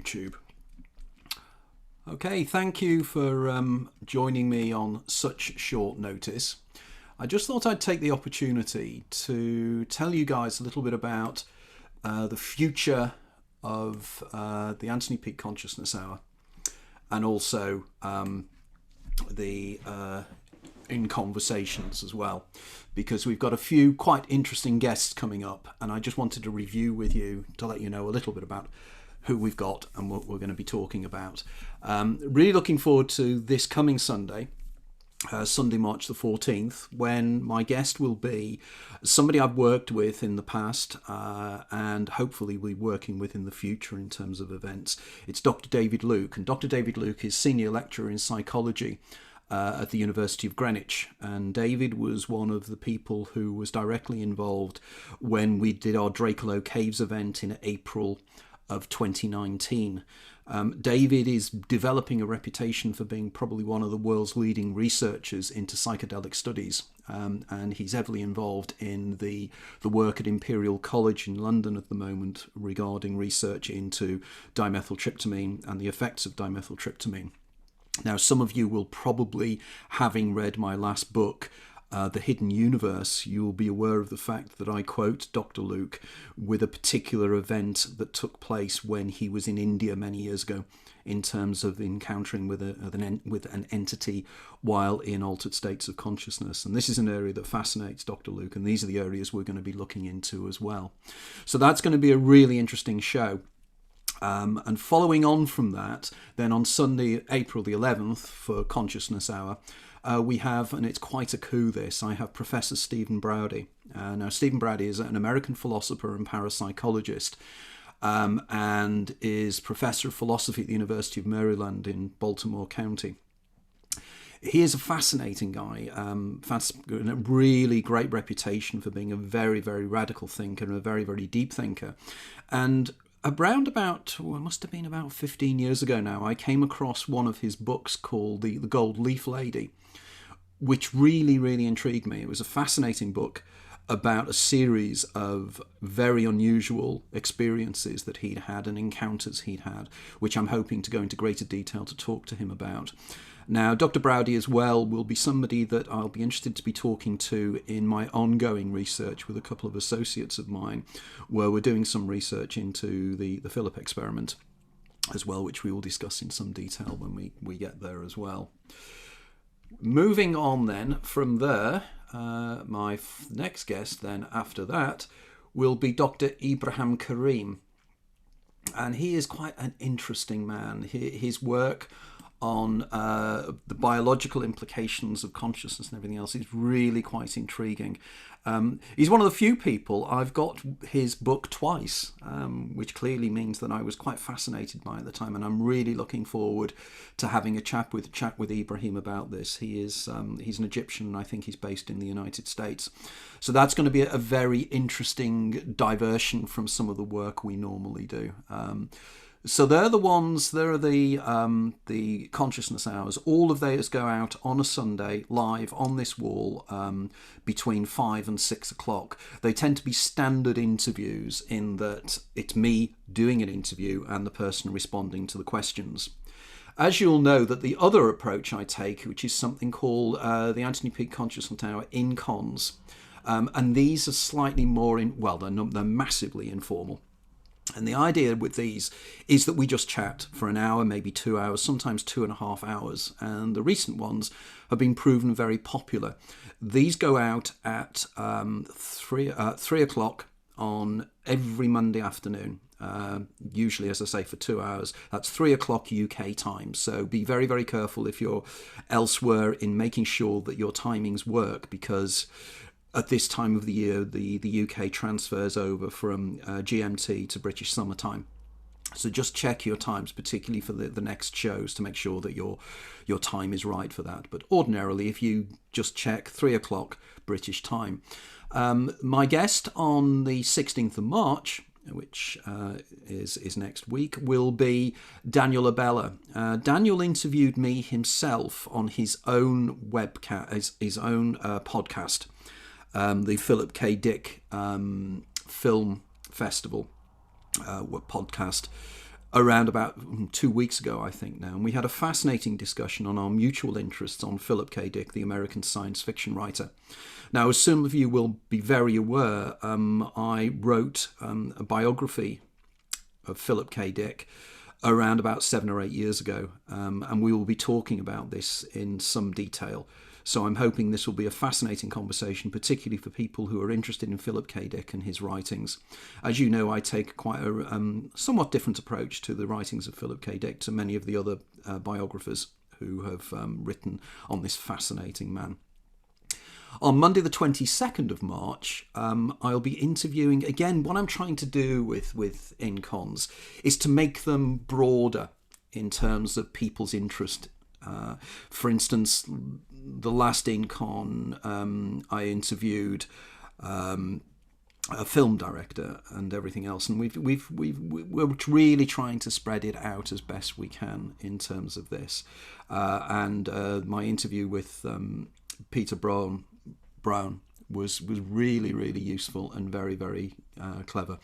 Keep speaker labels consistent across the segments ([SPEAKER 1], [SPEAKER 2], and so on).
[SPEAKER 1] YouTube. Okay, thank you for joining me on such short notice. I just thought I'd take the opportunity to tell you guys a little bit about the future of the Anthony Peake Consciousness Hour, and also the In Conversations as well, because we've got a few quite interesting guests coming up, and I just wanted to review with you to let you know a little bit about who we've got and what we're going to be talking about. Really looking forward to this coming Sunday, Sunday, March the 14th, when my guest will be somebody I've worked with in the past and hopefully will be working with in the future in terms of events. It's Dr. David Luke, and Dr. David Luke is Senior Lecturer in Psychology at the University of Greenwich, and David was one of the people who was directly involved when we did our Draculo Caves event in April of 2019. David is developing a reputation for being probably one of the world's leading researchers into psychedelic studies, and he's heavily involved in the work at Imperial College in London at the moment regarding research into dimethyltryptamine and the effects of dimethyltryptamine. Now, some of you will probably, having read my last book, The Hidden Universe, you will be aware of the fact that I quote Dr. Luke with a particular event that took place when he was in India many years ago in terms of encountering with an entity while in altered states of consciousness. And this is an area that fascinates Dr. Luke, and these are the areas we're going to be looking into as well. So that's going to be a really interesting show. And following on from that, then on Sunday, April the 11th, for Consciousness Hour, we have, and it's quite a coup this, I have Professor Stephen Braude. Now, Stephen Braude is an American philosopher and parapsychologist, and is Professor of Philosophy at the University of Maryland in Baltimore County. He is a fascinating guy, a really great reputation for being a very, very radical thinker and a very, very deep thinker. And around about, it must have been about 15 years ago now, I came across one of his books called The Gold Leaf Lady, which really, really intrigued me. It was a fascinating book about a series of very unusual experiences that he'd had and encounters he'd had, which I'm hoping to go into greater detail to talk to him about. Now, Dr. Braude as well will be somebody that I'll be interested to be talking to in my ongoing research with a couple of associates of mine, where we're doing some research into the Philip experiment as well, which we will discuss in some detail when we get there as well. Moving on then from there, my next guest then after that will be Dr. Ibrahim Karim. And he is quite an interesting man. His work on the biological implications of consciousness and everything else is really quite intriguing. He's one of the few people, I've got his book twice, which clearly means that I was quite fascinated by it at the time, and I'm really looking forward to having a chat with Ibrahim about this. He's an Egyptian, and I think he's based in the United States. So that's going to be a very interesting diversion from some of the work we normally do. So they're the consciousness hours. All of those go out on a Sunday live on this wall between 5 and 6 o'clock. They tend to be standard interviews in that it's me doing an interview and the person responding to the questions. As you'll know, that the other approach I take, which is something called the Anthony Peake Consciousness Hour INCONs, and these are slightly more they're massively informal. And the idea with these is that we just chat for an hour, maybe 2 hours, sometimes 2.5 hours. And the recent ones have been proven very popular. These go out at 3 o'clock on every Monday afternoon. Usually, as I say, for 2 hours. That's 3 o'clock UK time. So be very, very careful if you're elsewhere in making sure that your timings work, because at this time of the year, the UK transfers over from GMT to British summertime. So just check your times, particularly for the next shows, to make sure that your time is right for that. But ordinarily, if you just check 3 o'clock British time. My guest on the 16th of March, which is next week, will be Daniel Abella. Daniel interviewed me himself on his own podcast. The Philip K. Dick Film Festival podcast, around about 2 weeks ago, I think now, and we had a fascinating discussion on our mutual interests on Philip K. Dick, the American science fiction writer. Now, as some of you will be very aware, I wrote a biography of Philip K. Dick around about 7 or 8 years ago, and we will be talking about this in some detail. So I'm hoping this will be a fascinating conversation, particularly for people who are interested in Philip K. Dick and his writings. As you know, I take quite a somewhat different approach to the writings of Philip K. Dick to many of the other biographers who have written on this fascinating man. On Monday the 22nd of March, I'll be interviewing, again, what I'm trying to do with INCONs is to make them broader in terms of people's interest. For instance, the last INCON, I interviewed a film director and everything else, and we're really trying to spread it out as best we can in terms of this. And my interview with Peter Brown was really, really useful and very, very clever.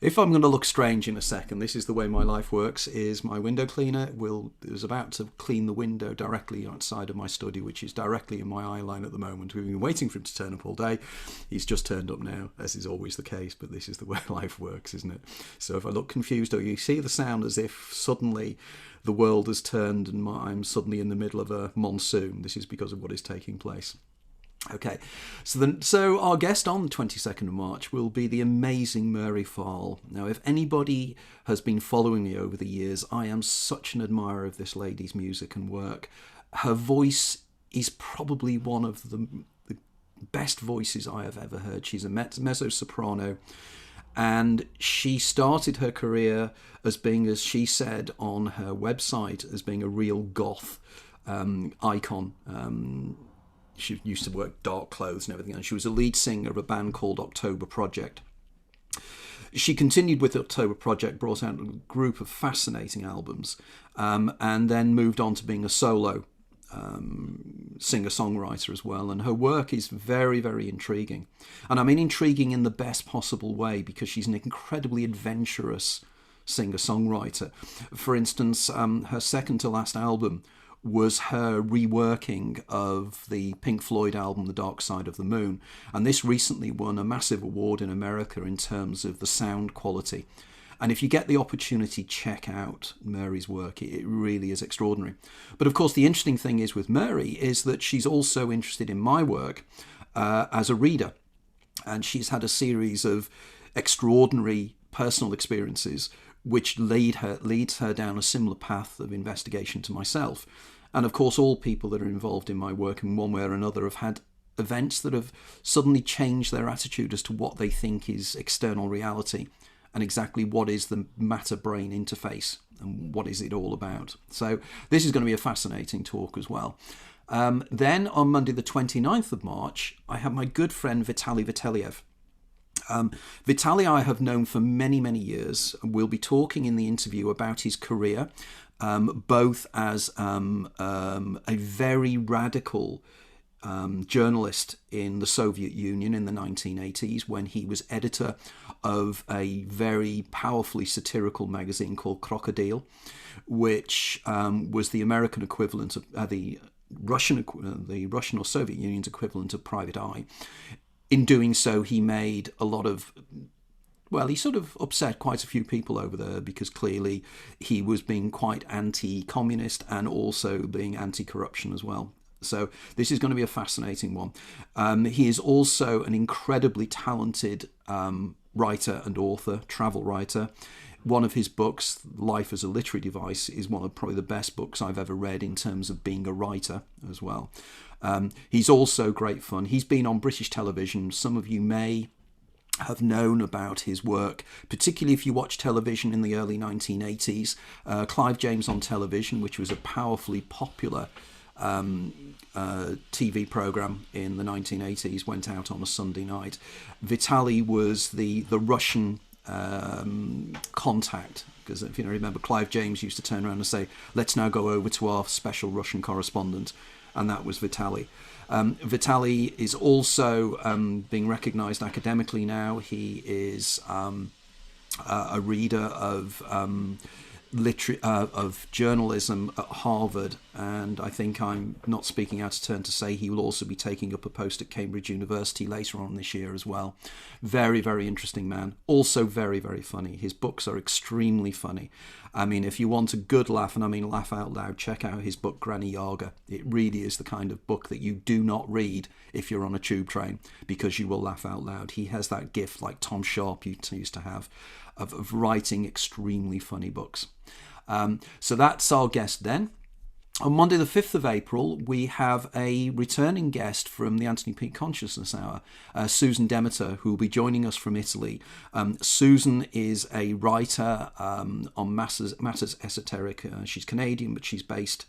[SPEAKER 1] If I'm going to look strange in a second, this is the way my life works, is my window cleaner is about to clean the window directly outside of my study, which is directly in my eye line at the moment. We've been waiting for him to turn up all day. He's just turned up now, as is always the case, but this is the way life works, isn't it? So if I look confused, or you see the sound as if suddenly the world has turned and I'm suddenly in the middle of a monsoon, this is because of what is taking place. Okay, so our guest on the 22nd of March will be the amazing Mary Fahl. Now, if anybody has been following me over the years, I am such an admirer of this lady's music and work. Her voice is probably one of the best voices I have ever heard. She's a mezzo-soprano, and she started her career as being, as she said on her website, as being a real goth icon. She used to wear dark clothes and everything, and she was a lead singer of a band called October Project. She continued with the October Project, brought out a group of fascinating albums, and then moved on to being a solo singer-songwriter as well. And her work is very, very intriguing. And I mean intriguing in the best possible way, because she's an incredibly adventurous singer-songwriter. For instance, her second to last album was her reworking of the Pink Floyd album The Dark Side of the Moon, and this recently won a massive award in America in terms of the sound quality. And if you get the opportunity, check out Mary's work. It really is extraordinary. But of course, the interesting thing is with Mary is that she's also interested in my work as a reader, and she's had a series of extraordinary personal experiences which leads her down a similar path of investigation to myself. And of course, all people that are involved in my work in one way or another have had events that have suddenly changed their attitude as to what they think is external reality and exactly what is the matter-brain interface and what is it all about. So this is going to be a fascinating talk as well. Then on Monday the 29th of March, I have my good friend Vitaliev. Vitali I have known for many, many years. We'll be talking in the interview about his career, both as a very radical journalist in the Soviet Union in the 1980s, when he was editor of a very powerfully satirical magazine called Crocodile, which was the American equivalent of the Russian or Soviet Union's equivalent of Private Eye. In doing so, he made a lot of, well, he sort of upset quite a few people over there, because clearly he was being quite anti-communist and also being anti-corruption as well. So this is going to be a fascinating one. He is also an incredibly talented writer and author, travel writer. One of his books, Life as a Literary Device, is one of probably the best books I've ever read in terms of being a writer as well. He's also great fun. He's been on British television. Some of you may have known about his work, particularly if you watch television in the early 1980s. Clive James on Television, which was a powerfully popular TV program in the 1980s, went out on a Sunday night. Vitali was the Russian contact, because if you remember, Clive James used to turn around and say, let's now go over to our special Russian correspondent, and that was Vitali. Vitali is also being recognised academically now. He is a reader of of journalism at Harvard, and I think I'm not speaking out of turn to say he will also be taking up a post at Cambridge University later on this year as well. Very, very interesting man. Also very, very funny. His books are extremely funny. I mean, if you want a good laugh, and I mean laugh out loud, check out his book Granny Yaga. It really is the kind of book that you do not read if you're on a tube train, because you will laugh out loud. He has that gift, like Tom Sharp used to have, of writing extremely funny books. So that's our guest then. On Monday the 5th of April, we have a returning guest from the Anthony Peake Consciousness Hour, Susan Demeter, who will be joining us from Italy. Susan is a writer on matters esoteric. She's Canadian, but she's based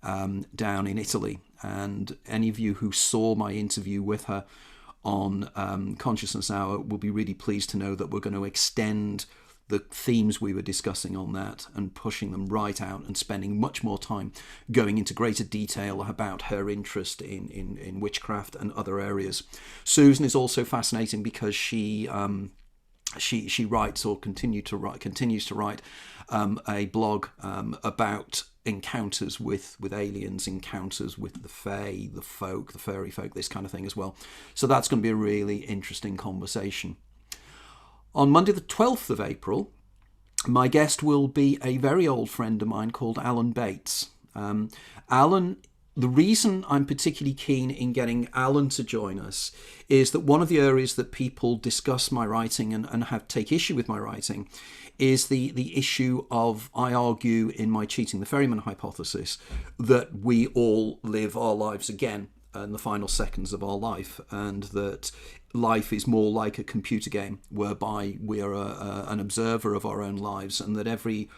[SPEAKER 1] down in Italy. And any of you who saw my interview with her on Consciousness Hour will be really pleased to know that we're going to extend the themes we were discussing on that and pushing them right out and spending much more time going into greater detail about her interest in witchcraft and other areas. Susan is also fascinating because she writes, or continues to write a blog about encounters with aliens, encounters with the fae, the folk, the fairy folk, this kind of thing as well. So that's going to be a really interesting conversation. On Monday the 12th of April, my guest will be a very old friend of mine called Alan Bates. Alan, the reason I'm particularly keen in getting Alan to join us is that one of the areas that people discuss my writing and take issue with my writing is the issue of, I argue in my Cheating the Ferryman hypothesis, that we all live our lives again in the final seconds of our life, and that life is more like a computer game whereby we are an observer of our own lives, and that every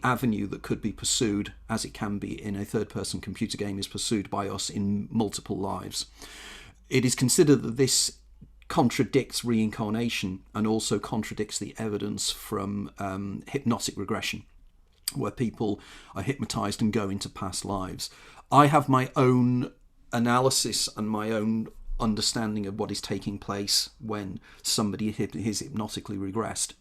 [SPEAKER 1] avenue that could be pursued, as it can be in a third-person computer game, is pursued by us in multiple lives. It is considered that this contradicts reincarnation and also contradicts the evidence from hypnotic regression, where people are hypnotized and go into past lives. I have my own analysis and my own understanding of what is taking place when somebody is hypnotically regressed.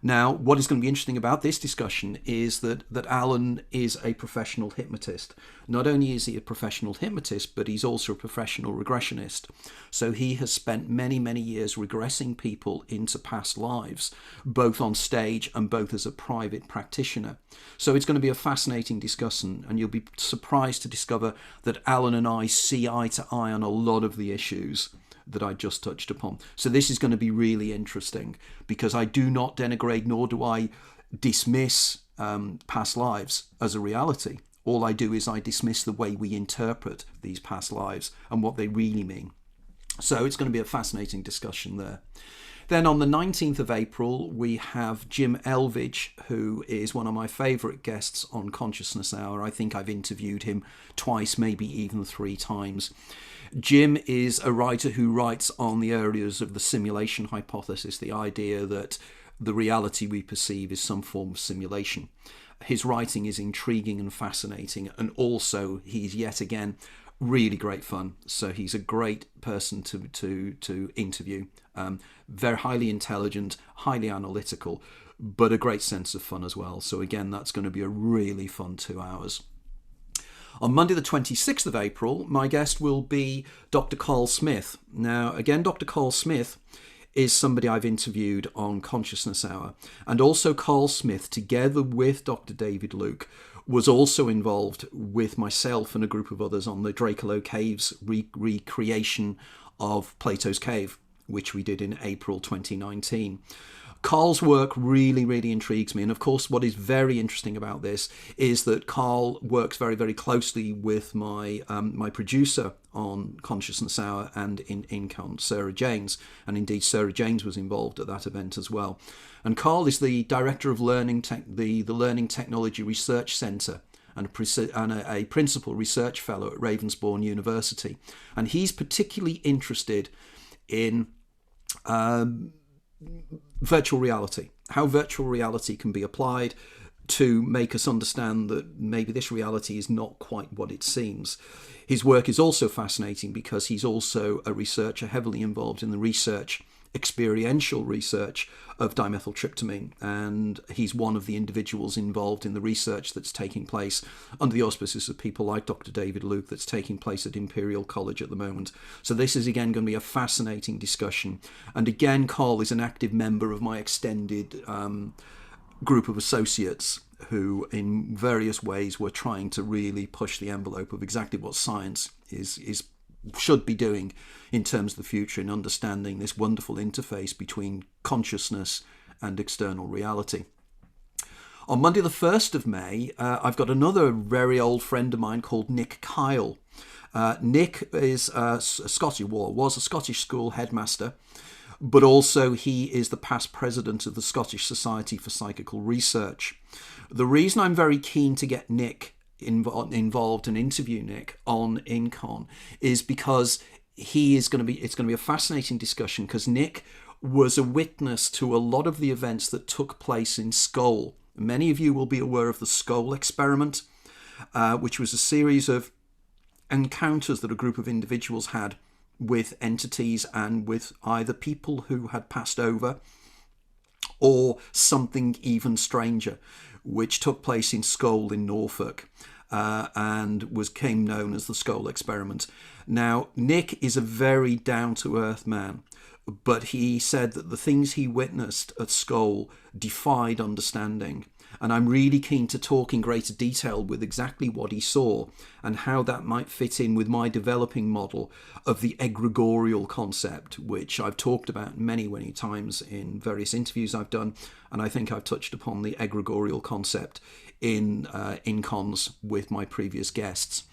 [SPEAKER 1] Now, what is going to be interesting about this discussion is that Alan is a professional hypnotist. Not only is he a professional hypnotist, but he's also a professional regressionist. So he has spent many, many years regressing people into past lives, both on stage and both as a private practitioner. So it's going to be a fascinating discussion, and you'll be surprised to discover that Alan and I see eye to eye on a lot of the issues that I just touched upon. So this is going to be really interesting, because I do not denigrate nor do I dismiss past lives as a reality. All I do is I dismiss the way we interpret these past lives and what they really mean. So it's going to be a fascinating discussion there. Then on the 19th of April, we have Jim Elvidge, who is one of my favourite guests on Consciousness Hour. I think I've interviewed him twice, maybe even 3 times. Jim is a writer who writes on the areas of the simulation hypothesis, the idea that the reality we perceive is some form of simulation. His writing is intriguing and fascinating, and also he's yet again really great fun. So he's a great person to interview. Very highly intelligent, highly analytical, but a great sense of fun as well. So again, that's going to be a really fun 2 hours. On Monday the 26th of April, my guest will be Dr. Carl Smith. Now, again, Dr. Carl Smith is somebody I've interviewed on Consciousness Hour. And also Carl Smith, together with Dr. David Luke, was also involved with myself and a group of others on the Drakelow Caves recreation of Plato's Cave, which we did in April 2019. Carl's work really, really intrigues me. And of course, what is very interesting about this is that Carl works very, very closely with my producer on Consciousness Hour and in INCON, Sarah Janes. And indeed, Sarah Janes was involved at that event as well. And Carl is the director of the Learning Technology Research Centre and a principal research fellow at Ravensbourne University. And he's particularly interested in virtual reality, how virtual reality can be applied to make us understand that maybe this reality is not quite what it seems. His work is also fascinating because he's also a researcher heavily involved in the research experiential research of dimethyltryptamine, and he's one of the individuals involved in the research that's taking place under the auspices of people like Dr. David Luke, that's taking place at Imperial College at the moment. So this is again going to be a fascinating discussion, and again Carl is an active member of my extended group of associates who in various ways were trying to really push the envelope of exactly what science should be doing in terms of the future, in understanding this wonderful interface between consciousness and external reality. On Monday the 1st of May, I've got another very old friend of mine called Nick Kyle. Nick is was a Scottish school headmaster, but also he is the past president of the Scottish Society for Psychical Research. The reason I'm very keen to get Nick involved and interview Nick on INCON is because it's going to be a fascinating discussion, because Nick was a witness to a lot of the events that took place in Skull. Many of you will be aware of the Skull experiment, which was a series of encounters that a group of individuals had with entities and with either people who had passed over or something even stranger, which took place in Skull in Norfolk, and came known as the Skull experiment. Now, Nick is a very down-to-earth man, but he said that the things he witnessed at Skull defied understanding. And I'm really keen to talk in greater detail with exactly what he saw and how that might fit in with my developing model of the egregorial concept, which I've talked about many, many times in various interviews I've done. And I think I've touched upon the egregorial concept in INCONs with my previous guests.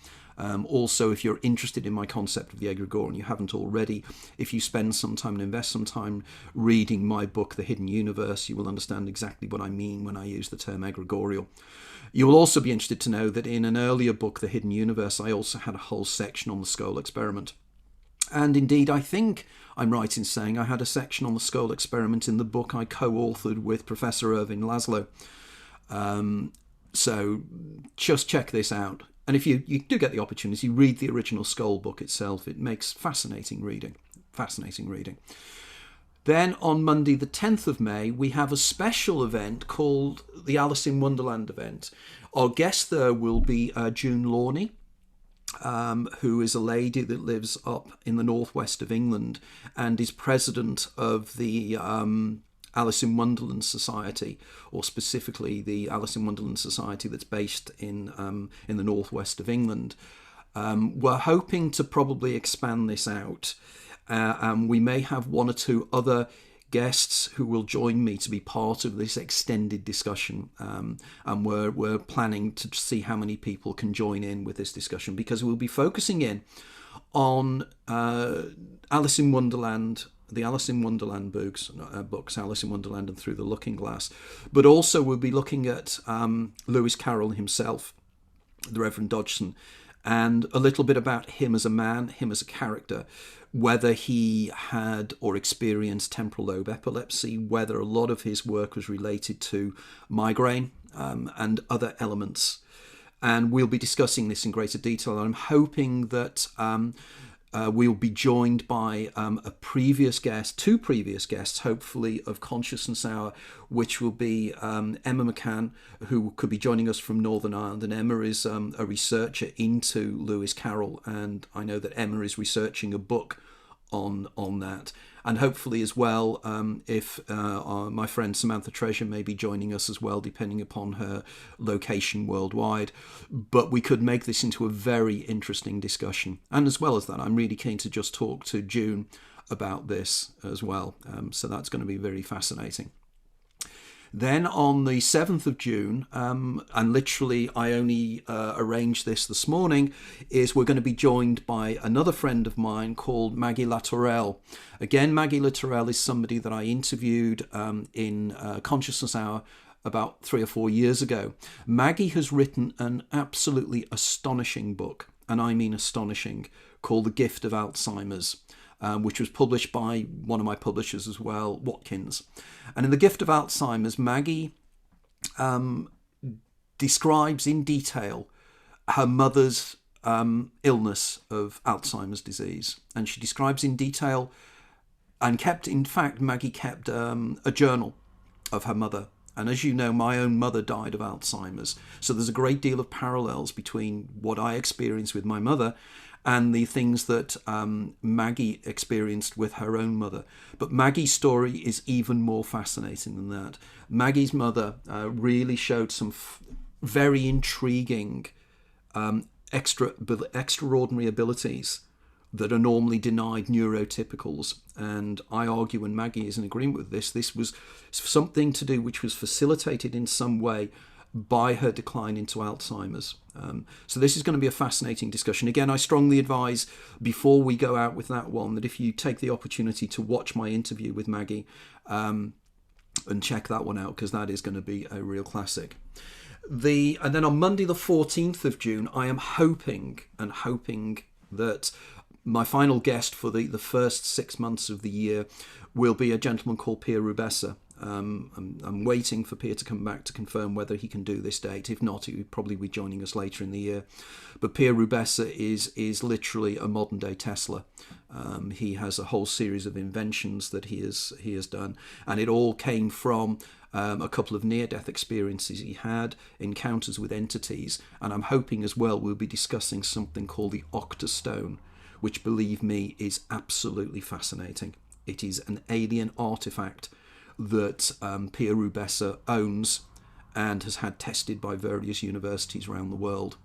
[SPEAKER 1] Also, if you're interested in my concept of the egregore and you haven't already, if you spend some time and invest some time reading my book, The Hidden Universe, you will understand exactly what I mean when I use the term egregorial. You will also be interested to know that in an earlier book, The Hidden Universe, I also had a whole section on the Skull experiment. And indeed, I think I'm right in saying I had a section on the Skull experiment in the book I co-authored with Professor Irving Laszlo. So just check this out. And if you do get the opportunity, read the original Skull book itself. It makes fascinating reading. Fascinating reading. Then on Monday the 10th of May, we have a special event called the Alice in Wonderland event. Our guest there will be June Lornie, who is a lady that lives up in the northwest of England and is president of the Alice in Wonderland Society, or specifically the Alice in Wonderland Society that's based in the northwest of England. We're hoping to probably expand this out, and we may have one or two other guests who will join me to be part of this extended discussion, and we're planning to see how many people can join in with this discussion, because we'll be focusing in on Alice in Wonderland, the Alice in Wonderland books, Alice in Wonderland and Through the Looking Glass. But also we'll be looking at Lewis Carroll himself, the Reverend Dodgson, and a little bit about him as a man, him as a character, whether he had or experienced temporal lobe epilepsy, whether a lot of his work was related to migraine and other elements. And we'll be discussing this in greater detail. I'm hoping that we'll be joined by two previous guests, hopefully, of Consciousness Hour, which will be Emma McCann, who could be joining us from Northern Ireland. And Emma is a researcher into Lewis Carroll, and I know that Emma is researching a book on that. And hopefully as well, if my friend Samantha Treasure may be joining us as well, depending upon her location worldwide. But we could make this into a very interesting discussion. And as well as that, I'm really keen to just talk to June about this as well. So that's going to be very fascinating. Then on the 7th of June, and literally I only arranged this morning, is we're going to be joined by another friend of mine called Maggie LaTourelle. Again, Maggie LaTourelle is somebody that I interviewed in Consciousness Hour about 3 or 4 years ago. Maggie has written an absolutely astonishing book, and I mean astonishing, called The Gift of Alzheimer's. Which was published by one of my publishers as well, Watkins. And in The Gift of Alzheimer's, Maggie describes in detail her mother's illness of Alzheimer's disease. And she describes in detail and in fact, Maggie kept a journal of her mother. And as you know, my own mother died of Alzheimer's. So there's a great deal of parallels between what I experienced with my mother and the things that Maggie experienced with her own mother. But Maggie's story is even more fascinating than that. Maggie's mother really showed some very intriguing, extraordinary abilities that are normally denied neurotypicals. And I argue, and Maggie is in agreement with this was something to do which was facilitated in some way by her decline into Alzheimer's. So this is going to be a fascinating discussion. Again, I strongly advise, before we go out with that one, that if you take the opportunity to watch my interview with Maggie and check that one out, because that is going to be a real classic. And then on Monday the 14th of June, I am hoping that my final guest for the first 6 months of the year will be a gentleman called Pier Rubesa. I'm waiting for Pier to come back to confirm whether he can do this date. If not, he would probably be joining us later in the year. But Pier Rubesa is literally a modern day Tesla. He has a whole series of inventions that he has done, and it all came from a couple of near-death experiences he had, encounters with entities, and I'm hoping as well we'll be discussing something called the Octastone, which, believe me, is absolutely fascinating. It is an alien artifact that Pier Rubesa owns and has had tested by various universities around the world.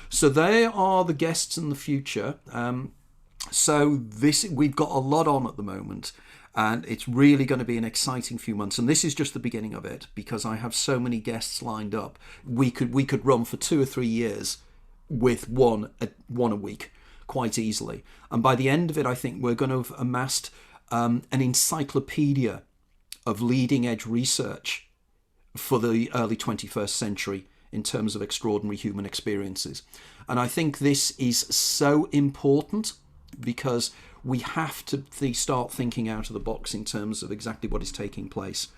[SPEAKER 1] So they are the guests in the future. We've got a lot on at the moment, and it's really going to be an exciting few months. And this is just the beginning of it, because I have so many guests lined up. We could run for 2 or 3 years with one a week quite easily. And by the end of it, I think we're going to have amassed an encyclopedia of leading-edge research for the early 21st century in terms of extraordinary human experiences. And I think this is so important because we have to start thinking out of the box in terms of exactly what is taking place.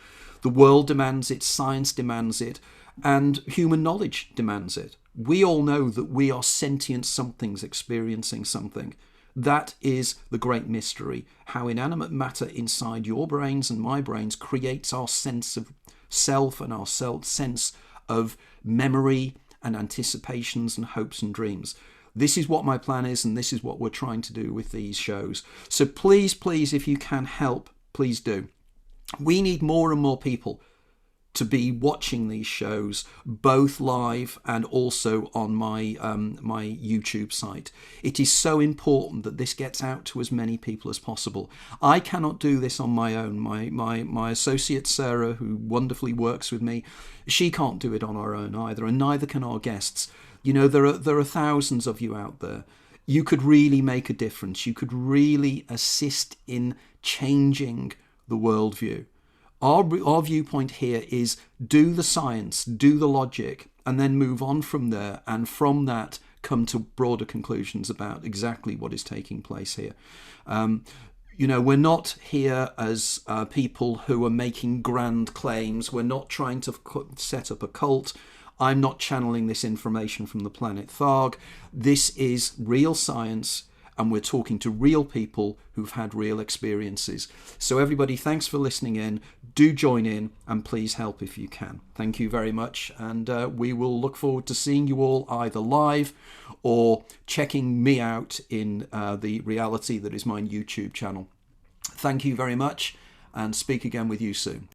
[SPEAKER 1] The world demands it, science demands it, and human knowledge demands it. We all know that we are sentient somethings experiencing something. That is the great mystery, how inanimate matter inside your brains and my brains creates our sense of self and our sense of memory and anticipations and hopes and dreams. This is what my plan is, and this is what we're trying to do with these shows. So please, if you can help, please do. We need more and more people to be watching these shows, both live and also on my YouTube site. It is so important that this gets out to as many people as possible. I cannot do this on my own. My associate Sarah, who wonderfully works with me, she can't do it on her own either, and neither can our guests. You know, there are thousands of you out there. You could really make a difference. You could really assist in changing the worldview. Our viewpoint here is do the science, do the logic, and then move on from there, and from that come to broader conclusions about exactly what is taking place here. We're not here as people who are making grand claims. We're not trying to set up a cult. I'm not channeling this information from the planet Tharg. This is real science, and we're talking to real people who've had real experiences. So everybody, thanks for listening in. Do join in, and please help if you can. Thank you very much, and we will look forward to seeing you all either live or checking me out in the reality that is my YouTube channel. Thank you very much, and speak again with you soon.